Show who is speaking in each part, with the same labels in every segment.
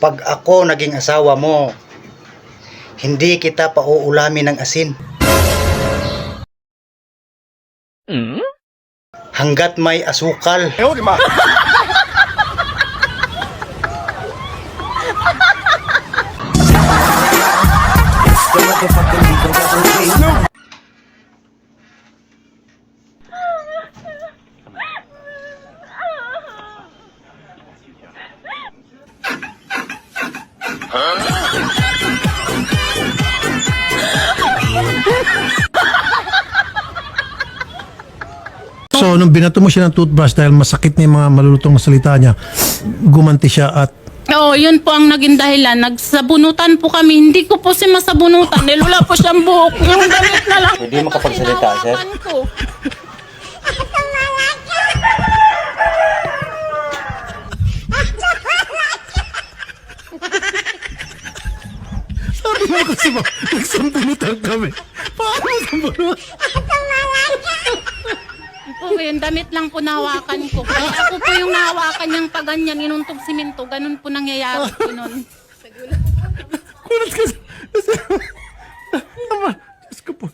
Speaker 1: Pag ako naging asawa mo, hindi kita pauulamin ng asin. Hanggat may asukal.
Speaker 2: So, nung binato mo siya ng toothbrush dahil masakit na yung mga malulutong na salita niya, gumanti siya at
Speaker 3: Oo, yun po ang naging dahilan. Nagsabunutan po kami. Hindi ko po siya masabunutan. Dahil wala po siyang buhok. Yung damit na lang.
Speaker 1: Pwede makapagsalita, sir?
Speaker 3: Hinawakan ko.
Speaker 2: sabi mo kasi ba, nagsambunutan kami. Paano sambunutan?
Speaker 3: Po, yung damit lang po nahawakan ko. Kaya ako po yung nahawakan niyang paganyan, inuntog simento. Ganun po nangyayari po nun.
Speaker 2: Kulat ka sa... Ama, Diyos ko po.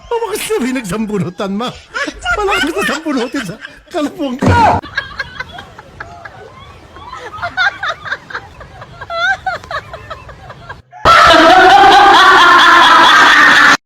Speaker 2: Bakit sabi nagsambunutan, ma? Wala ka sa sambunutin sa kalapong ka.